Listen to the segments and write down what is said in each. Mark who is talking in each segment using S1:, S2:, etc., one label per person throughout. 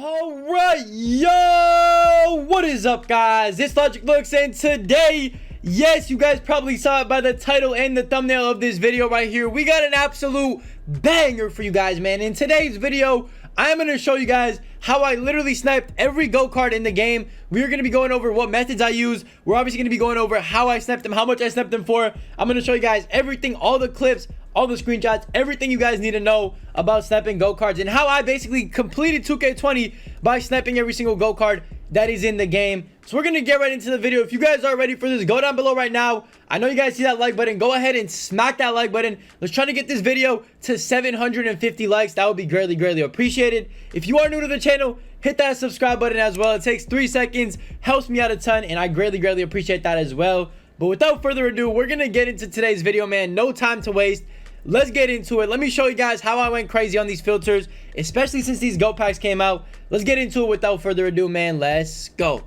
S1: Alright, yo, what is up, guys? It's LogicLookss, and today, yes, you guys probably saw it by the title and the thumbnail of this video right here. We got an absolute banger for you guys, man. In today's video, I'm going to show you guys how I literally sniped every go card in the game. We're going to be going over what methods I use. We're obviously going to be going over how I sniped them, how much I sniped them for. I'm going to show you guys everything, all the clips, all the screenshots, everything you guys need to know about sniping go cards, and how I basically completed 2K20 by sniping every single go card that is in the game. So we're gonna get right into the video. If you guys are ready for this, go down below right now. I know you guys see that like button. Go ahead and smack that like button. Let's try to get this video to 750 likes. That would be greatly appreciated. If you are new to the channel, hit that subscribe button as well. It takes 3 seconds, helps me out a ton, and I greatly appreciate that as well. But without further ado, we're gonna get into today's video, man. No time to waste. Let's get into it. Let me show you guys how I went crazy on these filters, especially since these go packs came out. Let's get into it without further ado, man. Let's go.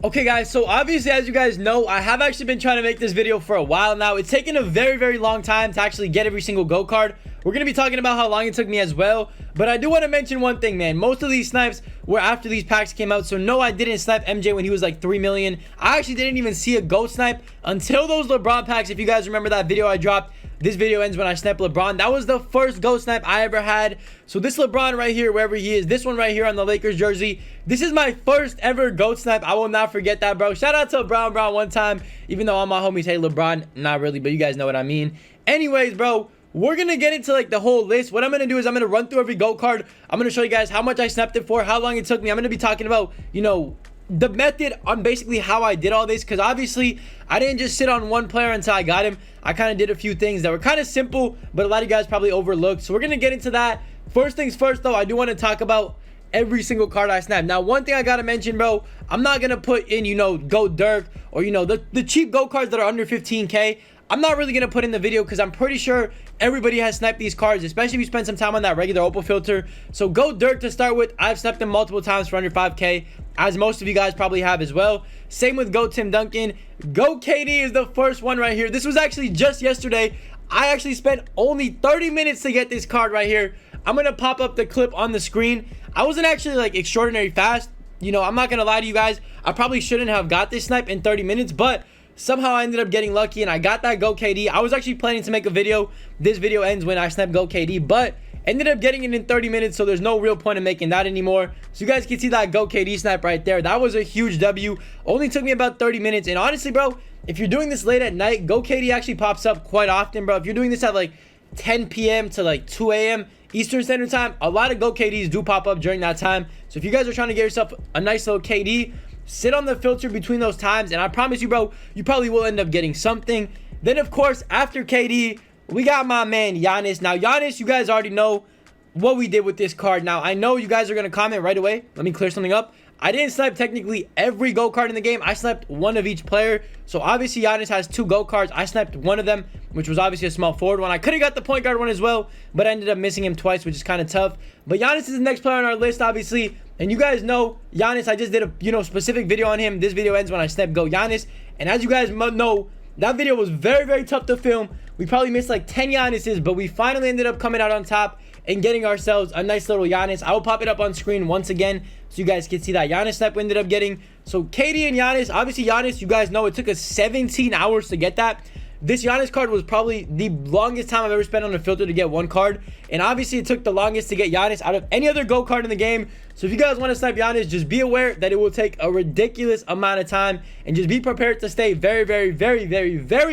S1: Okay, guys, so obviously, as you guys know, I have actually been trying to make this video for a while now. It's taken a very long time to actually get every single go card. We're going to be talking about how long it took me as well. But I do want to mention one thing, man. Most of these snipes were after these packs came out. So no, I didn't snipe MJ when he was like 3 million. I actually didn't even see a go snipe until those LeBron packs. If you guys remember that video I dropped, this video ends when I sniped LeBron. That was the first go snipe I ever had. So this LeBron right here, wherever he is, this one right here on the Lakers jersey, this is my first ever goat snipe. I will not forget that, bro. Shout out to Brown one time, even though all my homies hate LeBron. Not really, but you guys know what I mean. Anyways, bro, we're gonna get into like the whole list. What I'm gonna do is I'm gonna run through every go card. I'm gonna show you guys how much I sniped it for, how long it took me. I'm gonna be talking about, you know, the method on basically how I did all this, because obviously I didn't just sit on one player until I got him. I kind of did a few things that were kind of simple, but a lot of you guys probably overlooked. So we're gonna get into that. First things first, though, I do want to talk about every single card I snapped. Now, one thing I gotta mention, bro, I'm not gonna put in, you know, go Dirk or, you know, the cheap go cards that are under 15k. I'm not really gonna put in the video because I'm pretty sure everybody has sniped these cards, especially if you spend some time on that regular Opal filter. So go Dirk to start with. I've sniped them multiple times for under 5k, as most of you guys probably have as well. Same with go Tim Duncan. Go KD is the first one right here. This was actually just yesterday. I actually spent only 30 minutes to get this card right here. I'm gonna pop up the clip on the screen. I wasn't actually like extraordinary fast. You know, I'm not gonna lie to you guys. I probably shouldn't have got this snipe in 30 minutes, but somehow I ended up getting lucky and I got that go KD. I was actually planning to make a video. This video ends when I snap go KD, but ended up getting it in 30 minutes, so there's no real point in making that anymore. So you guys can see that go KD snap right there. That was a huge W. Only took me about 30 minutes. And honestly, bro, if you're doing this late at night, go KD actually pops up quite often, bro. If you're doing this at like 10 p.m. to like 2 a.m. Eastern Standard Time, a lot of go KDs do pop up during that time. So if you guys are trying to get yourself a nice little KD, sit on the filter between those times, and I promise you, bro, you probably will end up getting something. Then, of course, after KD, we got my man Giannis. Now, Giannis, you guys already know what we did with this card. Now, I know you guys are going to comment right away. Let me clear something up. I didn't snipe technically every go card in the game. I sniped one of each player. So, obviously, Giannis has 2 go cards. I sniped one of them, which was obviously a small forward one. I could have got the point guard one as well, but I ended up missing him twice, which is kind of tough. But Giannis is the next player on our list, obviously. And you guys know Giannis, I just did a, you know, specific video on him. This video ends when I snap go Giannis. And as you guys know, that video was very tough to film. We probably missed like 10 Giannis's, but we finally ended up coming out on top and getting ourselves a nice little Giannis. I will pop it up on screen once again so you guys can see that Giannis snap we ended up getting. So KD and Giannis, obviously Giannis, you guys know it took us 17 hours to get that. This Giannis card was probably the longest time I've ever spent on a filter to get one card. And obviously it took the longest to get Giannis out of any other go card in the game. So if you guys want to snipe Giannis, just be aware that it will take a ridiculous amount of time. And just be prepared to stay very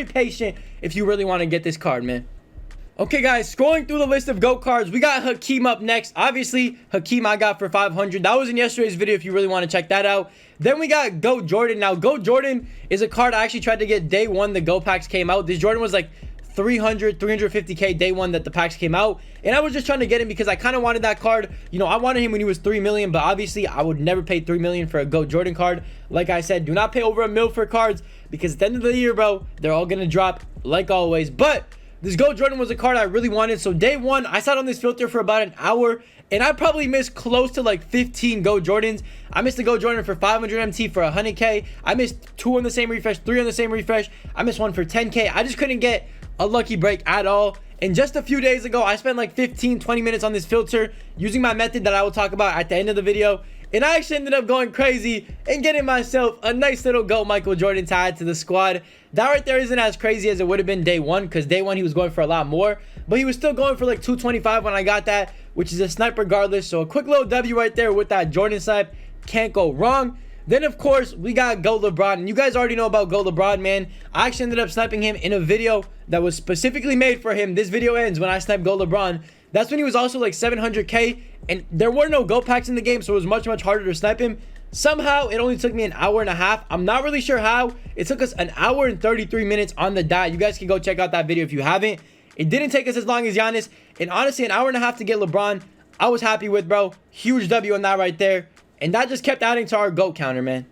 S1: patient if you really want to get this card, man. Okay, guys, scrolling through the list of GOAT cards, we got Hakeem up next. Obviously, Hakeem I got for 500. That was in yesterday's video if you really want to check that out. Then we got GOAT Jordan. Now, GOAT Jordan is a card I actually tried to get day one the GOAT packs came out. This Jordan was like 350k day one that the packs came out, and I was just trying to get him because I kind of wanted that card. You know, I wanted him when he was 3 million, but obviously I would never pay 3 million for a GOAT Jordan card. Like I said, do not pay over $1 million for cards, because at the end of the year, bro, they're all gonna drop like always. But this GOAT Jordan was a card I really wanted. So day one, I sat on this filter for about an hour, and I probably missed close to like 15 GOAT Jordans. I missed the GOAT Jordan for 500 MT for 100k. I missed 2 on the same refresh, 3 on the same refresh. I missed one for 10k. I just couldn't get a lucky break at all. And just a few days ago, I spent like 15-20 minutes on this filter using my method that I will talk about at the end of the video. And I actually ended up going crazy and getting myself a nice little GOAT Michael Jordan to add to the squad. That right there isn't as crazy as it would have been day one, because day one he was going for a lot more. But he was still going for like 225 when I got that, which is a snipe regardless. So a quick little W right there with that Jordan snipe. Can't go wrong. Then, of course, we got GOAT Lebron. And you guys already know about GOAT Lebron, man. I actually ended up sniping him in a video that was specifically made for him. This video ends when I snipe GOAT Lebron. That's when he was also like 700k. And there were no GOAT packs in the game, so it was much harder to snipe him. Somehow, it only took me an hour and a half. I'm not really sure how. It took us an hour and 33 minutes on the dot. You guys can go check out that video if you haven't. It didn't take us as long as Giannis. And honestly, an hour and a half to get LeBron, I was happy with, bro. Huge W on that right there. And that just kept adding to our GOAT counter, man.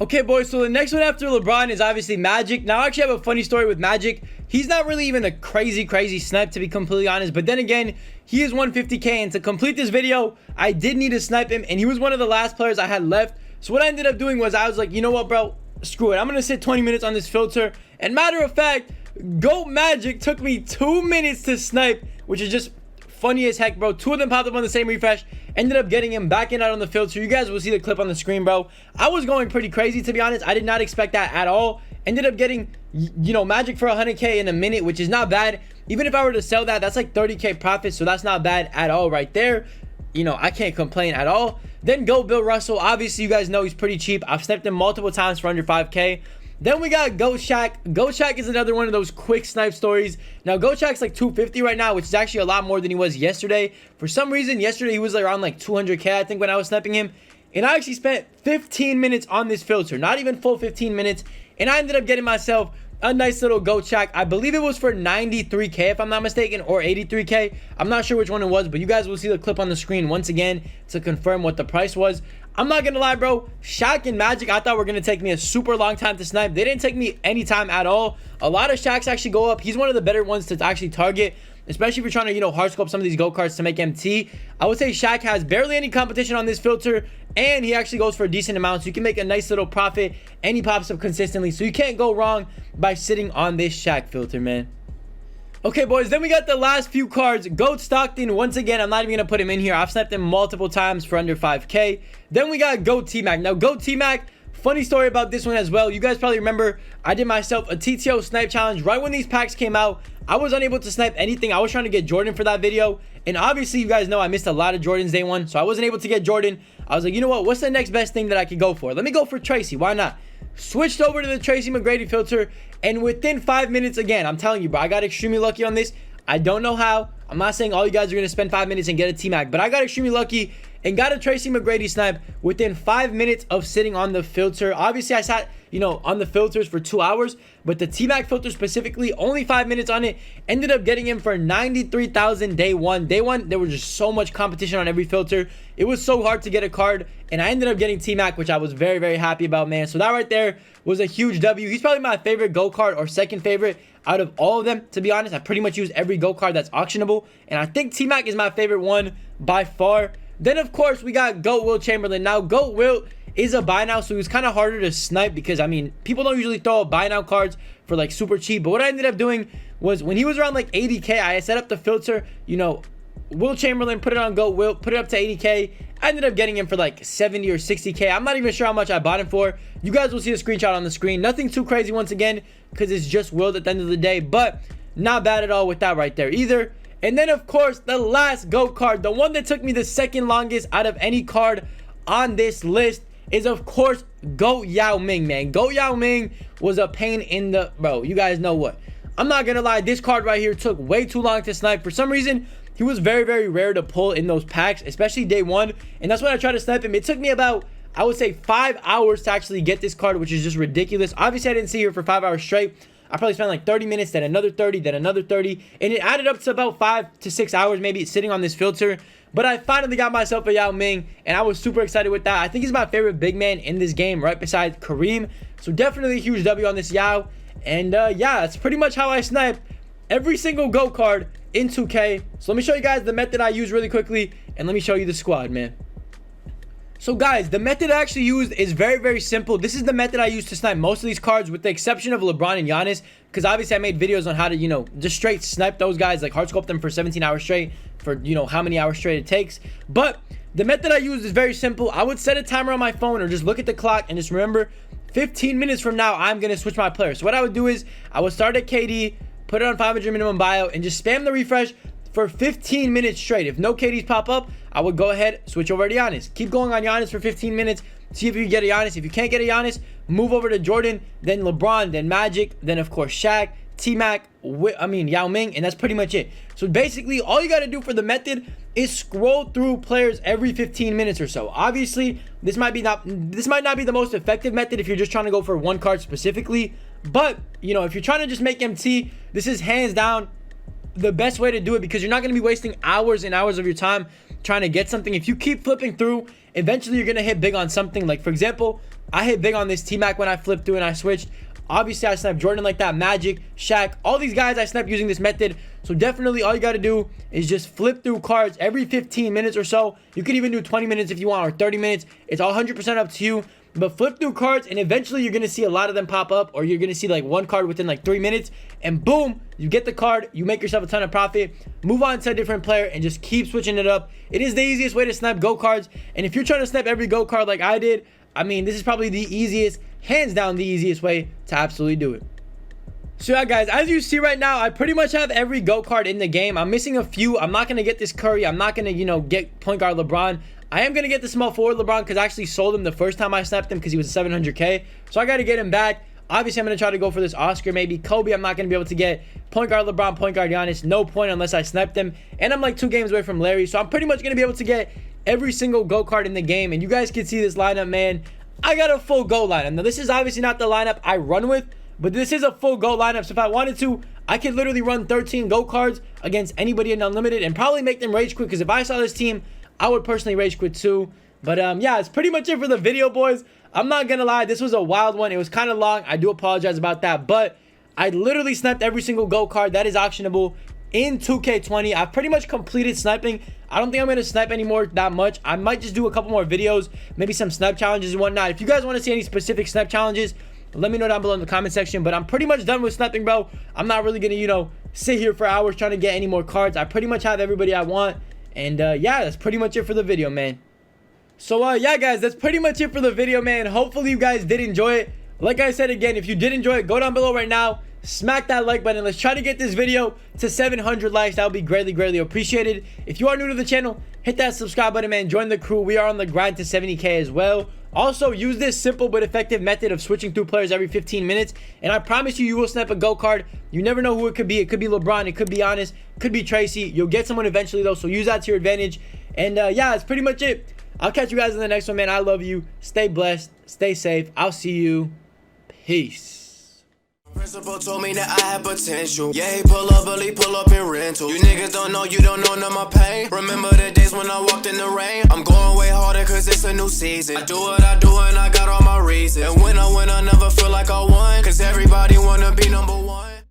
S1: Okay, boys, so the next one after LeBron is obviously Magic. Now, I actually have a funny story with Magic. He's not really even a crazy snipe, to be completely honest. But then again, he is 150k. And to complete this video, I did need to snipe him. And he was one of the last players I had left. So what I ended up doing was I was like, you know what, bro? Screw it. I'm going to sit 20 minutes on this filter. And matter of fact, GOAT Magic took me 2 minutes to snipe, which is just funny as heck, bro. Two of them popped up on the same refresh. Ended up getting him back and out on the filter. You guys will see the clip on the screen, bro. I was going pretty crazy, to be honest. I did not expect that at all. Ended up getting, you know, Magic for 100k in a minute, which is not bad. Even if I were to sell that, that's like 30k profit, so that's not bad at all right there. You know, I can't complain at all. Then GOAT Bill Russell. Obviously, you guys know he's pretty cheap. I've sniped him multiple times for under 5k. Then we got GOAT Shaq. GOAT Shaq is another one of those quick snipe stories. Now, GOAT Shaq's like 250 right now, which is actually a lot more than he was yesterday. For some reason, yesterday he was around like 200k, I think, when I was sniping him. And I actually spent 15 minutes on this filter. Not even full 15 minutes. And I ended up getting myself a nice little GOAT Shaq. I believe it was for 93k, if I'm not mistaken, or 83k. I'm not sure which one it was, but you guys will see the clip on the screen once again to confirm what the price was. I'm not gonna lie, bro. Shaq and Magic, I thought were gonna take me a super long time to snipe. They didn't take me any time at all. A lot of Shaqs actually go up. He's one of the better ones to actually target, especially if you're trying to, you know, hard scope some of these GOAT cards to make MT. I would say Shaq has barely any competition on this filter, and he actually goes for a decent amount, so you can make a nice little profit, and he pops up consistently, so you can't go wrong by sitting on this Shaq filter, man. Okay, boys, then we got the last few cards. GOAT Stockton, once again, I'm not even going to put him in here. I've sniped him multiple times for under 5k. Then we got GOAT T-Mac. Now, GOAT T-Mac, funny story about this one as well. You guys probably remember I did myself a TTO snipe challenge right when these packs came out. I was unable to snipe anything. I was trying to get Jordan for that video. And obviously, you guys know I missed a lot of Jordans day one, so I wasn't able to get Jordan. I was like, you know what? What's the next best thing that I could go for? Let me go for Tracy. Why not? Switched over to the Tracy McGrady filter, and within 5 minutes, again, I'm telling you, bro, I got extremely lucky on this. I don't know how. I'm not saying all you guys are going to spend 5 minutes and get a T-Mac, but I got extremely lucky and got a Tracy McGrady snipe within 5 minutes of sitting on the filter. Obviously, I sat, you know, on the filters for 2 hours, but the T-Mac filter specifically, only 5 minutes on it. Ended up getting him for 93,000 day one. Day one, there was just so much competition on every filter. It was so hard to get a card, and I ended up getting T-Mac, which I was very happy about, man. So that right there was a huge W. He's probably my favorite GOAT card, or second favorite out of all of them, to be honest. I pretty much use every GOAT card that's auctionable, and I think T-Mac is my favorite one by far. Then, of course, we got GOAT Wilt Chamberlain. Now, GOAT Wilt is a buy now, so it's kind of harder to snipe because, I mean, people don't usually throw buy now cards for, like, super cheap. But what I ended up doing was when he was around, like, 80k, I set up the filter, you know, Wilt Chamberlain, put it on GOAT Wilt, put it up to 80k. I ended up getting him for, like, 70 or 60k. I'm not even sure how much I bought him for. You guys will see a screenshot on the screen. Nothing too crazy once again because it's just Wilt at the end of the day. But not bad at all with that right there either. And then, of course, the last GOAT card, the one that took me the second longest out of any card on this list, is, of course, GOAT Yao Ming, man. GOAT Yao Ming was a pain in the... Bro, you guys know what. I'm not going to lie. This card right here took way too long to snipe. For some reason, he was very rare to pull in those packs, especially day one. And that's when I tried to snipe him. It took me about, I would say, 5 hours to actually get this card, which is just ridiculous. Obviously, I didn't see her for 5 hours straight. I probably spent like 30 minutes, then another 30, then another 30. And it added up to about 5 to 6 hours maybe sitting on this filter. But I finally got myself a Yao Ming, and I was super excited with that. I think he's my favorite big man in this game, right beside Kareem. So definitely a huge W on this Yao. And yeah, that's pretty much how I snipe every single GOAT card in 2K. So let me show you guys the method I use really quickly, and let me show you the squad, man. So guys, the method I actually used is very, very simple. This is the method I used to snipe most of these cards, with the exception of LeBron and Giannis, because obviously I made videos on how to, you know, just straight snipe those guys, like hard scope them for 17 hours straight, for, you know, how many hours straight it takes. But the method I used is very simple. I would set a timer on my phone or just look at the clock and just remember 15 minutes from now, I'm going to switch my player. So what I would do is I would start at KD, put it on 500 minimum buyout, and just spam the refresh for 15 minutes straight. If no KDs pop up, I would go ahead, switch over to Giannis. Keep going on Giannis for 15 minutes. See if you can get a Giannis. If you can't get a Giannis, move over to Jordan, then LeBron, then Magic, then of course Shaq, T-Mac, Yao Ming, and that's pretty much it. So basically, all you got to do for the method is scroll through players every 15 minutes or so. Obviously, this might not be the most effective method if you're just trying to go for one card specifically. But, you know, if you're trying to just make MT, this is hands down the best way to do it, because you're not going to be wasting hours and hours of your time trying to get something. If you keep flipping through, eventually you're going to hit big on something. Like, for example, I hit big on this T-Mac when I flipped through and I switched. Obviously, I sniped Jordan like that, Magic, Shaq, all these guys I sniped using this method. So definitely all you got to do is just flip through cards every 15 minutes or so. You could even do 20 minutes if you want, or 30 minutes. It's all 100% up to you. But flip through cards, and eventually you're going to see a lot of them pop up, or you're going to see like one card within like 3 minutes, and boom, you get the card, you make yourself a ton of profit, move on to a different player, and just keep switching it up. It is the easiest way to snipe go cards, and if you're trying to snipe every go card like I did, I mean, this is probably the easiest, hands down the easiest way to absolutely do it. So yeah, guys, as you see right now, I pretty much have every go card in the game. I'm missing a few. I'm not going to get this Curry. I'm not going to, you know, get point guard LeBron. I am going to get the small forward LeBron, because I actually sold him the first time I snapped him because he was 700K. So I got to get him back. Obviously, I'm going to try to go for this Oscar, maybe Kobe. I'm not going to be able to get point guard LeBron, point guard Giannis. No point unless I sniped them. And I'm like 2 games away from Larry. So I'm pretty much going to be able to get every single go card in the game. And you guys can see this lineup, man. I got a full go lineup. Now, this is obviously not the lineup I run with, but this is a full go lineup. So if I wanted to, I could literally run 13 go cards against anybody in Unlimited and probably make them rage quit, because if I saw this team, I would personally rage quit too. But yeah, it's pretty much it for the video, boys. I'm not gonna lie, this was a wild one. It was kind of long. I do apologize about that, but I literally sniped every single go card that is auctionable in 2K20. I've pretty much completed sniping. I don't think I'm gonna snipe anymore that much. I might just do a couple more videos, maybe some snipe challenges and whatnot. If you guys want to see any specific snipe challenges, let me know down below in the comment section. But I'm pretty much done with sniping, bro. I'm not really gonna, you know, sit here for hours trying to get any more cards. I pretty much have everybody I want. And yeah, that's pretty much it for the video, man. So yeah, guys, that's pretty much it for the video, man. Hopefully you guys did enjoy it. Like I said again, if you did enjoy it, go down below right now, smack that like button. Let's try to get this video to 700 likes. That would be greatly, greatly appreciated. If you are new to the channel, hit that subscribe button, man. Join the crew. We are on the grind to 70K as well. Also, use this simple but effective method of switching through players every 15 minutes, and I promise you, you will snap a go card. You never know who it could be. It could be LeBron, it could be Giannis, it could be Tracy. You'll get someone eventually, though, so use that to your advantage. And yeah, that's pretty much it. I'll catch you guys in the next one, man. I love you. Stay blessed. Stay safe. I'll see you. Peace.
S2: Principal told me that I had potential. Yeah, he pull up in rental. You niggas don't know, you don't know none of my pain. Remember the days when I walked in the rain? I'm going way harder cause it's a new season. I do what I do and I got all my reasons. And when I win, I never feel like I won, cause everybody wanna be number one.